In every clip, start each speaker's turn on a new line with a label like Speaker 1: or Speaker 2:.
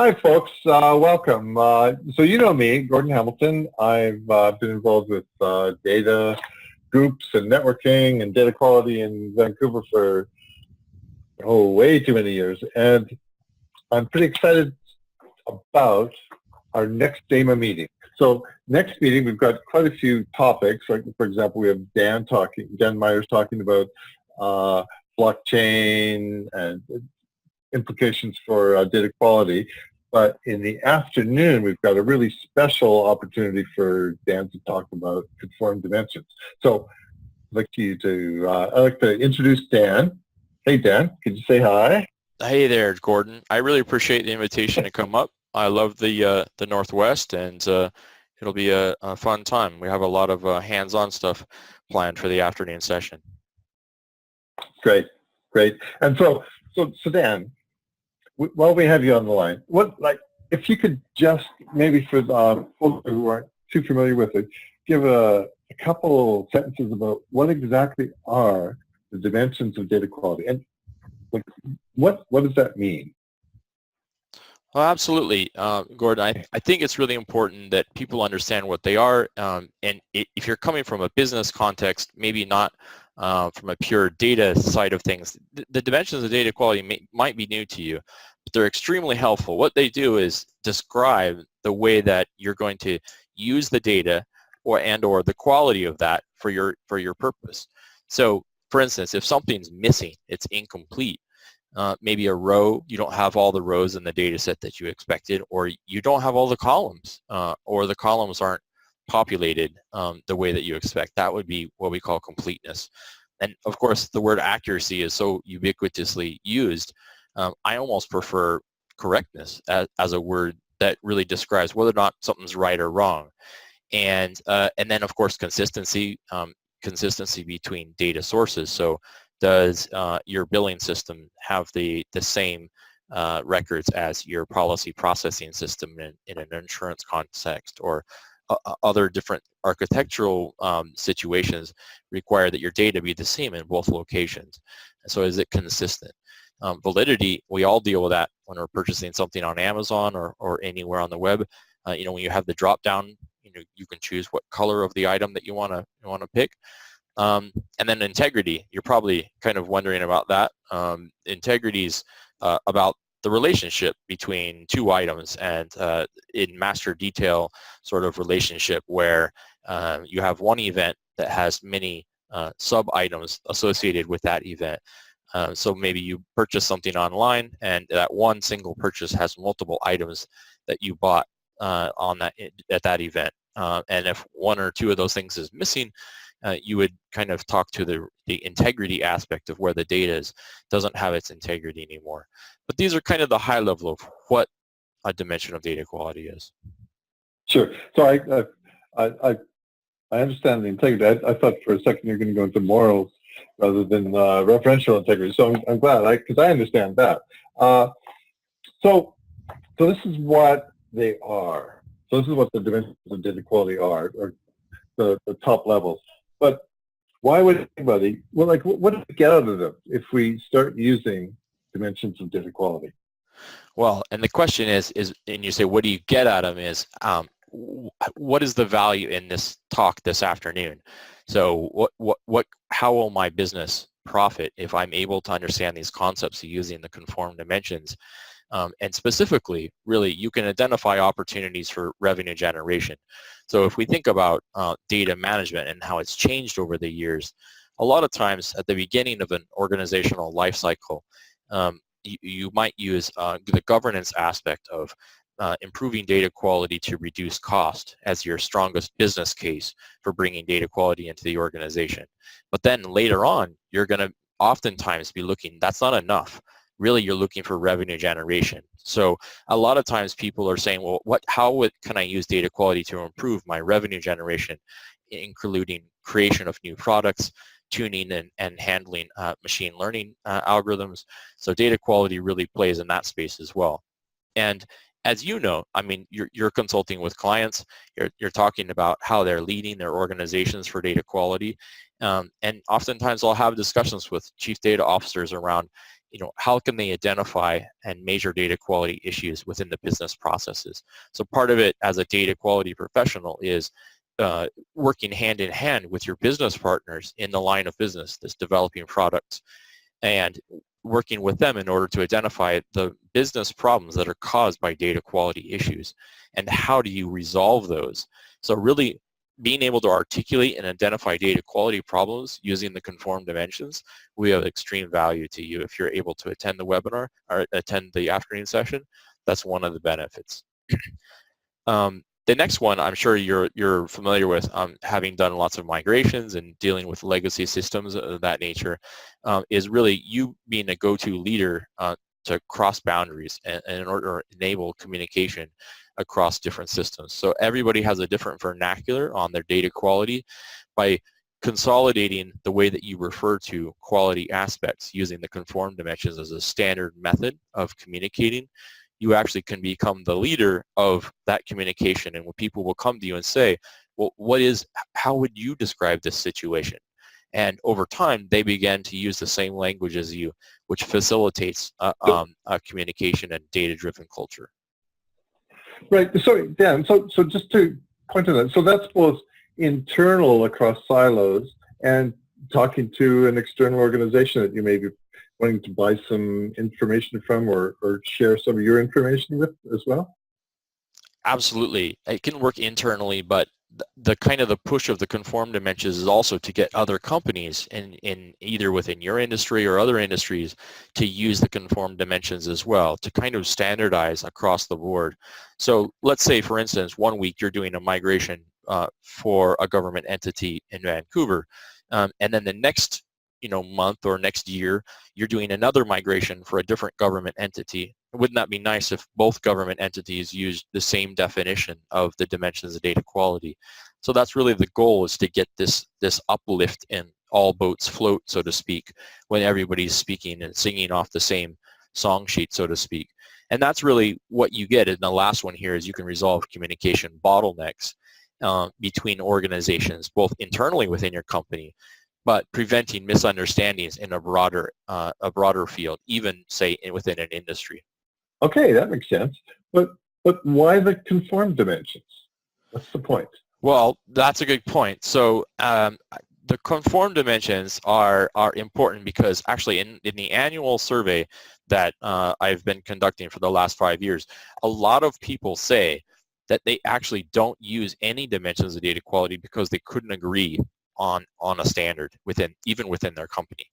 Speaker 1: Hi, folks. Welcome. So you know me, Gordon Hamilton. I've been involved with data groups and networking and data quality in Vancouver for way too many years, and I'm pretty excited about our next DAMA meeting. So next meeting, we've got quite a few topics. Like, for example, we have Dan Myers talking about blockchain and implications for data quality. But in the afternoon, we've got a really special opportunity for Dan to talk about conformed dimensions. So I'd like to introduce Dan. Hey, Dan, could you say hi?
Speaker 2: Hey there, Gordon. I really appreciate the invitation to come up. I love the Northwest, and it'll be a fun time. We have a lot of hands-on stuff planned for the afternoon session.
Speaker 1: Great. And so Dan, while we have you on the line, if you could just maybe for folks who aren't too familiar with it, give a couple sentences about what exactly are the dimensions of data quality, and what does that mean?
Speaker 2: Well, absolutely, Gordon. I think it's really important that people understand what they are, and if you're coming from a business context, maybe not from a pure data side of things, the dimensions of data quality might be new to you, but they're extremely helpful. What they do is describe the way that you're going to use the data or the quality of that for your purpose. So, for instance, if something's missing, it's incomplete, maybe a row, you don't have all the rows in the data set that you expected, or you don't have all the columns, or the columns aren't populated the way that you expect. That would be what we call completeness. And of course, the word accuracy is so ubiquitously used. I almost prefer correctness as a word that really describes whether or not something's right or wrong. And then, of course, consistency between data sources. So does your billing system have the same records as your policy processing system in an insurance context, or other different architectural situations require that your data be the same in both locations? And so is it consistent? Validity, we all deal with that when we're purchasing something on Amazon or anywhere on the web. When you have the drop down, you can choose what color of the item that you want to pick. And then integrity, you're probably kind of wondering about that. Integrity is about the relationship between two items, and in master detail sort of relationship where you have one event that has many sub-items associated with that event. So maybe you purchase something online, and that one single purchase has multiple items that you bought at that event. And if one or two of those things is missing, you would kind of talk to the integrity aspect of where the data doesn't have its integrity anymore. But these are kind of the high level of what a dimension of data quality is.
Speaker 1: Sure. So I understand the integrity. I thought for a second you're going to go into morals rather than referential integrity. So I'm glad, because I understand that. So this is what they are. So this is what the dimensions of data quality are, or the top levels. But why would anybody, what do we get out of them if we start using dimensions of data quality?
Speaker 2: Well, and the question is, and you say, what do you get out of them, is what is the value in this talk this afternoon? So how will my business profit if I'm able to understand these concepts of using the conformed dimensions? And specifically, really, you can identify opportunities for revenue generation. So if we think about data management and how it's changed over the years, a lot of times at the beginning of an organizational life cycle, you might use the governance aspect of improving data quality to reduce cost as your strongest business case for bringing data quality into the organization. But then later on, you're going to oftentimes be looking, that's not enough. Really, you're looking for revenue generation. So a lot of times people are saying, well, how can I use data quality to improve my revenue generation, including creation of new products, tuning and handling machine learning algorithms. So data quality really plays in that space as well. And as you know, I mean, you're consulting with clients, you're talking about how they're leading their organizations for data quality. And oftentimes I'll have discussions with chief data officers around, how can they identify and measure data quality issues within the business processes. So part of it as a data quality professional is working hand in hand with your business partners in the line of business that's developing products, and working with them in order to identify the business problems that are caused by data quality issues and how do you resolve those. So really being able to articulate and identify data quality problems using the conform dimensions will be of extreme value to you if you're able to attend the webinar or attend the afternoon session. That's one of the benefits. The next one I'm sure you're familiar with, having done lots of migrations and dealing with legacy systems of that nature, is really you being a go-to leader to cross boundaries and in order to enable communication across different systems. So everybody has a different vernacular on their data quality. By consolidating the way that you refer to quality aspects using the conform dimensions as a standard method of communicating, you actually can become the leader of that communication, and when people will come to you and say, well, how would you describe this situation? And over time, they begin to use the same language as you, which facilitates a communication and data-driven culture.
Speaker 1: Right. So, Dan, so just to point to that, so that's both internal across silos and talking to an external organization that you may be wanting to buy some information from or share some of your information with as well?
Speaker 2: Absolutely. It can work internally, but the kind of the push of the conform dimensions is also to get other companies in either within your industry or other industries to use the conform dimensions as well, to kind of standardize across the board. So let's say, for instance, one week you're doing a migration for a government entity in Vancouver, and then the next month or next year, you're doing another migration for a different government entity. Wouldn't that be nice if both government entities used the same definition of the dimensions of data quality? So that's really the goal, is to get this uplift in all boats float, so to speak, when everybody's speaking and singing off the same song sheet, so to speak. And that's really what you get. And the last one here is you can resolve communication bottlenecks between organizations, both internally within your company, but preventing misunderstandings in a broader field, even say within an industry.
Speaker 1: Okay, that makes sense. But why the conform dimensions? What's the point?
Speaker 2: Well, that's a good point. So the conform dimensions are important because actually in the annual survey that I've been conducting for the last 5 years, a lot of people say that they actually don't use any dimensions of data quality because they couldn't agree on a standard even within their company.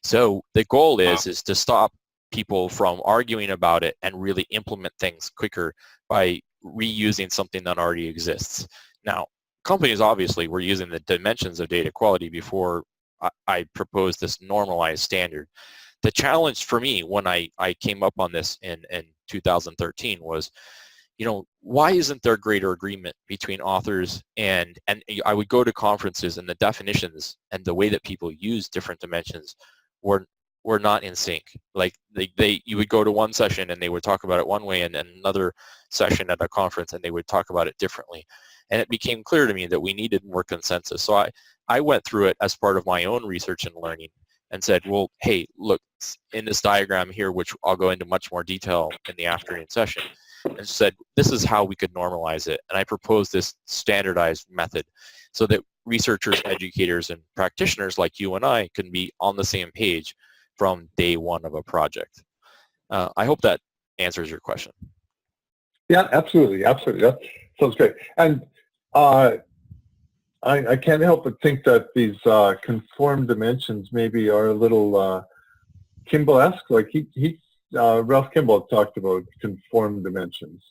Speaker 2: So the goal is to stop people from arguing about it and really implement things quicker by reusing something that already exists. Now, companies obviously were using the dimensions of data quality before I proposed this normalized standard. The challenge for me when I came up on this in 2013 was, why isn't there greater agreement between authors and I would go to conferences and the definitions and the way that people use different dimensions were not in sync. Like you would go to one session and they would talk about it one way, and then another session at a conference and they would talk about it differently. And it became clear to me that we needed more consensus. So I went through it as part of my own research and learning and said, well, hey, look, in this diagram here, which I'll go into much more detail in the afternoon session, and said, this is how we could normalize it. And I proposed this standardized method so that researchers, educators, and practitioners like you and I can be on the same page from day one of a project. I hope that answers your question.
Speaker 1: Yeah, absolutely. Absolutely. That sounds great. And I can't help but think that these conform dimensions maybe are a little Kimball-esque. Like Ralph Kimball talked about conform dimensions.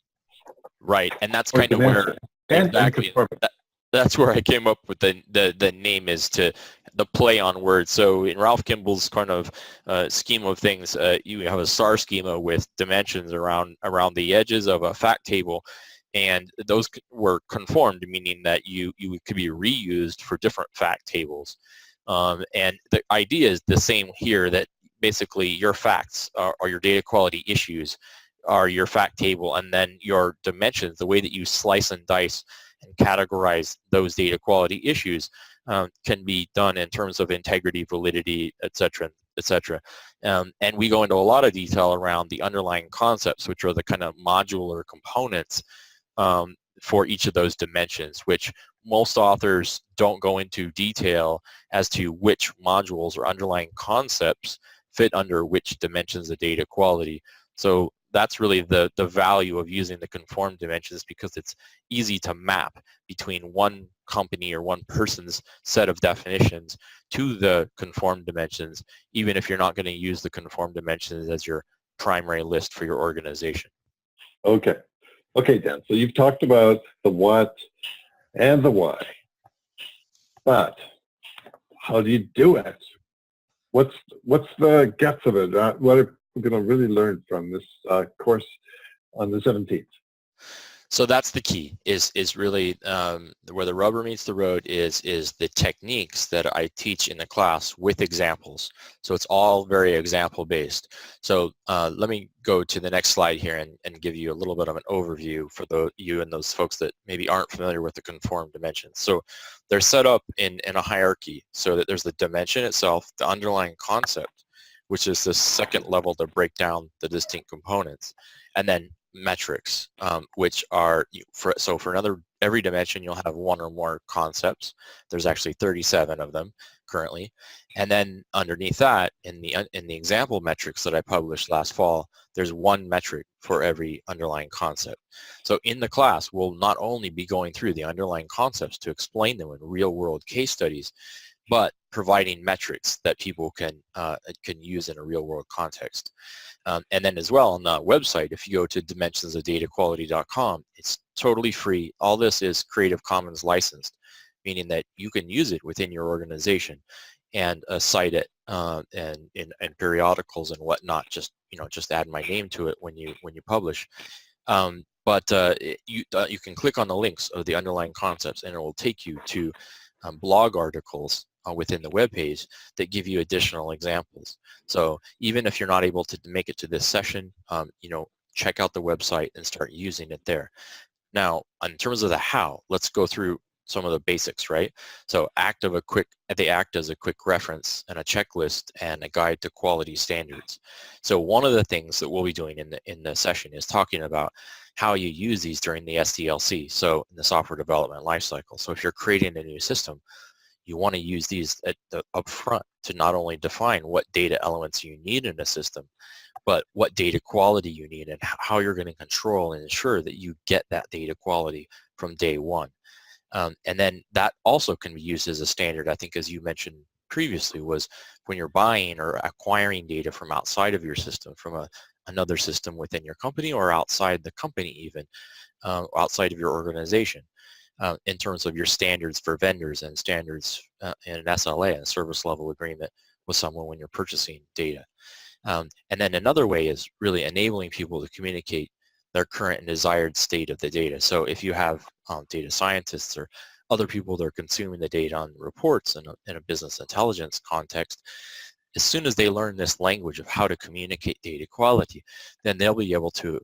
Speaker 2: Right, and that's kind of where exactly that's where I came up with the name, is to the play on words. So in Ralph Kimball's kind of scheme of things, you have a star schema with dimensions around the edges of a fact table, and those were conformed, meaning that you could be reused for different fact tables. And the idea is the same here, that basically your facts or your data quality issues are your fact table, and then your dimensions, the way that you slice and dice and categorize those data quality issues, can be done in terms of integrity, validity, etc. etc. And we go into a lot of detail around the underlying concepts, which are the kind of modular components for each of those dimensions, which most authors don't go into detail as to which modules or underlying concepts fit under which dimensions of data quality. So that's really the value of using the conformed dimensions, because it's easy to map between one company or one person's set of definitions to the conformed dimensions, even if you're not going to use the conformed dimensions as your primary list for your organization.
Speaker 1: Okay. Okay, Dan. So you've talked about the what and the why, but how do you do it? What's the guts of it? What are we going to really learn from this course on the 17th?
Speaker 2: So that's the key, is really where the rubber meets the road is the techniques that I teach in the class with examples. So it's all very example based. So let me go to the next slide here and give you a little bit of an overview for you and those folks that maybe aren't familiar with the conformed dimensions. So they're set up in a hierarchy, so that there's the dimension itself, the underlying concept, which is the second level to break down the distinct components, and then metrics, which are, for every dimension you'll have one or more concepts. There's actually 37 of them currently, and then underneath that, in the example metrics that I published last fall, there's one metric for every underlying concept. So in the class, we'll not only be going through the underlying concepts to explain them in real-world case studies, but providing metrics that people can use in a real-world context. And then as well on the website, if you go to dimensionsofdataquality.com, it's totally free. All this is Creative Commons licensed, meaning that you can use it within your organization and cite it in periodicals and whatnot. Just add my name to it when you publish. You can click on the links of the underlying concepts, and it will take you to blog articles within the web page that give you additional examples. So even if you're not able to make it to this session, check out the website and start using it there. Now, in terms of the how, let's go through some of the basics, right? So they act as a quick reference and a checklist and a guide to quality standards. So one of the things that we'll be doing in the session is talking about how you use these during the SDLC, so in the software development lifecycle. So if you're creating a new system, you want to use these up front to not only define what data elements you need in a system, but what data quality you need and how you're going to control and ensure that you get that data quality from day one. And then that also can be used as a standard, I think, as you mentioned previously, was when you're buying or acquiring data from outside of your system, from another system within your company or outside the company even, outside of your organization. In terms of your standards for vendors and standards in an SLA, a service level agreement with someone when you're purchasing data. And then another way is really enabling people to communicate their current and desired state of the data. So if you have data scientists or other people that are consuming the data on reports in a business intelligence context, as soon as they learn this language of how to communicate data quality, then they'll be able to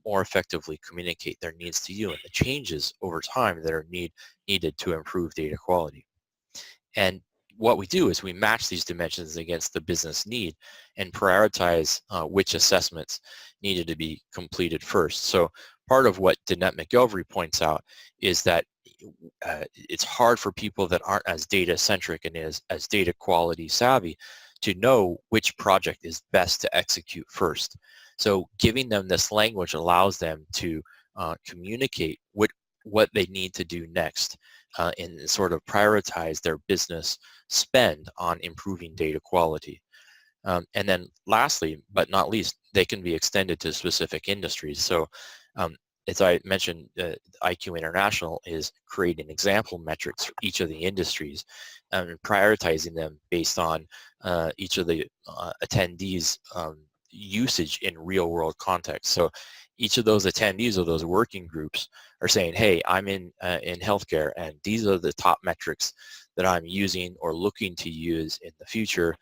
Speaker 2: more effectively communicate their needs to you and the changes over time that are needed to improve data quality. And what we do is we match these dimensions against the business need and prioritize which assessments needed to be completed first. So part of what Danette McGilvery points out is that it's hard for people that aren't as data centric and as data quality savvy to know which project is best to execute first. So giving them this language allows them to communicate what they need to do next and sort of prioritize their business spend on improving data quality. And then lastly, but not least, they can be extended to specific industries. So as I mentioned, IQ International is creating example metrics for each of the industries and prioritizing them based on each of the attendees' usage in real-world context. So each of those attendees of those working groups are saying, hey, I'm in healthcare, and these are the top metrics that I'm using or looking to use in the future.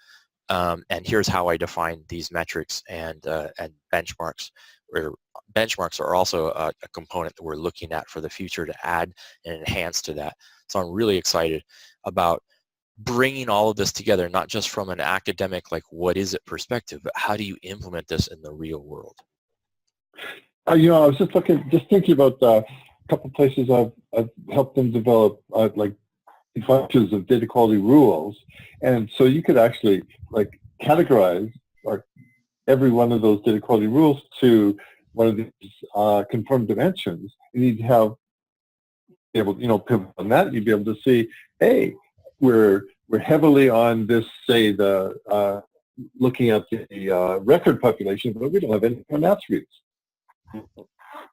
Speaker 2: And here's how I define these metrics and benchmarks. Where benchmarks are also a component that we're looking at for the future to add and enhance to that. So I'm really excited about bringing all of this together, not just from an academic, like what is it perspective, but how do you implement this in the real world?
Speaker 1: I was just thinking about a couple of places I've helped them develop like bunches of data quality rules, and so you could actually like categorize every one of those data quality rules to one of these conformed dimensions, and you'd be able to pivot on that. You'd be able to see, hey, we're heavily on this, say the looking at the record population, but we don't have any on attributes.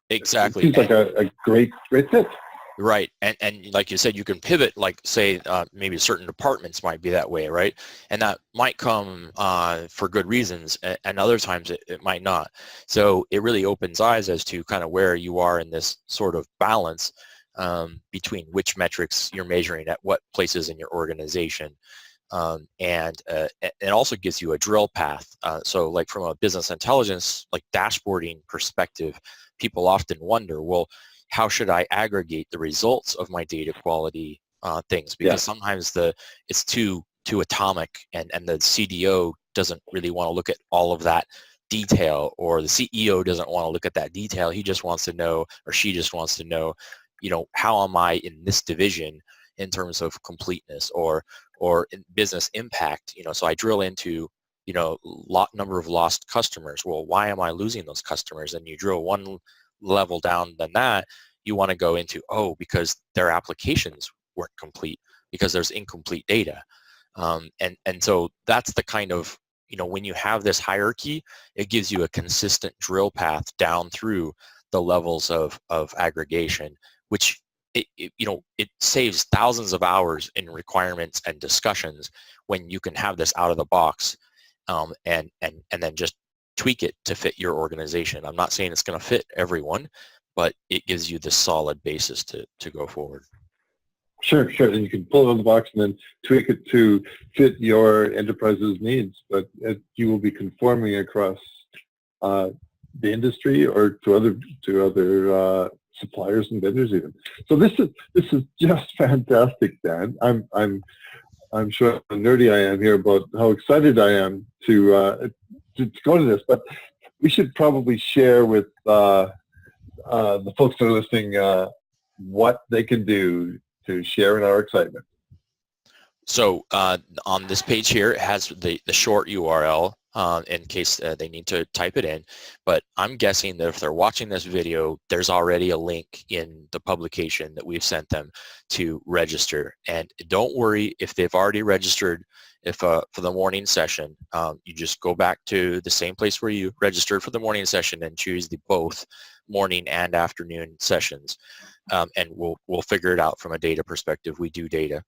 Speaker 2: Exactly.
Speaker 1: It seems like a great fit.
Speaker 2: Right, and like you said, you can pivot, like say maybe certain departments might be that way, right? And that might come for good reasons, and other times it might not. So it really opens eyes as to kind of where you are in this sort of balance between which metrics you're measuring at what places in your organization. And it also gives you a drill path. So like from a business intelligence, like dashboarding perspective, people often wonder, well, how should I aggregate the results of my data quality things? Because sometimes it's too atomic, and the CDO doesn't really want to look at all of that detail, or the CEO doesn't want to look at that detail. He just wants to know, or she just wants to know, how am I in this division in terms of completeness or in business impact? So I drill into number of lost customers. Well, why am I losing those customers? And you drill one level down than that, you want to go into, because their applications weren't complete, because there's incomplete data. And so that's the kind of, when you have this hierarchy, it gives you a consistent drill path down through the levels of aggregation, which it saves thousands of hours in requirements and discussions when you can have this out of the box, and then just tweak it to fit your organization. I'm not saying it's going to fit everyone, but it gives you this solid basis to go forward.
Speaker 1: Sure. And you can pull it out of the box and then tweak it to fit your enterprise's needs, but you will be conforming across the industry or to other suppliers and vendors even. So this is just fantastic, Dan. I'm sure how nerdy I am here about how excited I am to go to this, but we should probably share with the folks that are listening what they can do to share in our excitement.
Speaker 2: So on this page here, it has the short URL in case they need to type it in. But I'm guessing that if they're watching this video, there's already a link in the publication that we've sent them to register. And don't worry if they've already registered. If for the morning session, you just go back to the same place where you registered for the morning session and choose the both morning and afternoon sessions. And we'll figure it out from a data perspective. We do data.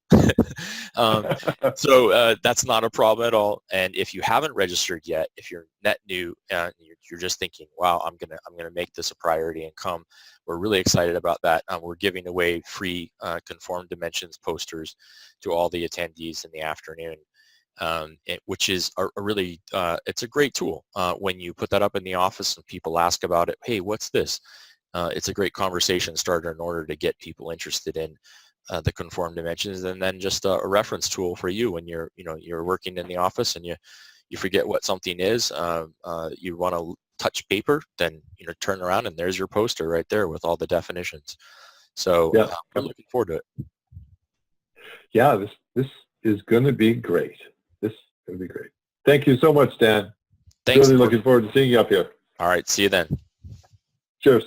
Speaker 2: So that's not a problem at all. And if you haven't registered yet, if you're net new and you're just thinking, wow, I'm gonna make this a priority and come, we're really excited about that. We're giving away free conformed dimensions posters to all the attendees in the afternoon. Which is a really, it's a great tool. When you put that up in the office and people ask about it, hey, what's this? It's a great conversation starter in order to get people interested in the conformed dimensions, and then just a reference tool for you when you're working in the office and you forget what something is. You want to touch paper, then turn around and there's your poster right there with all the definitions. So
Speaker 1: yeah.
Speaker 2: I'm looking forward to it.
Speaker 1: Yeah, this is going to be great. This is going to be great. Thank you so much, Dan.
Speaker 2: Thanks.
Speaker 1: Really looking forward to seeing you up here.
Speaker 2: All right, see you then.
Speaker 1: Cheers.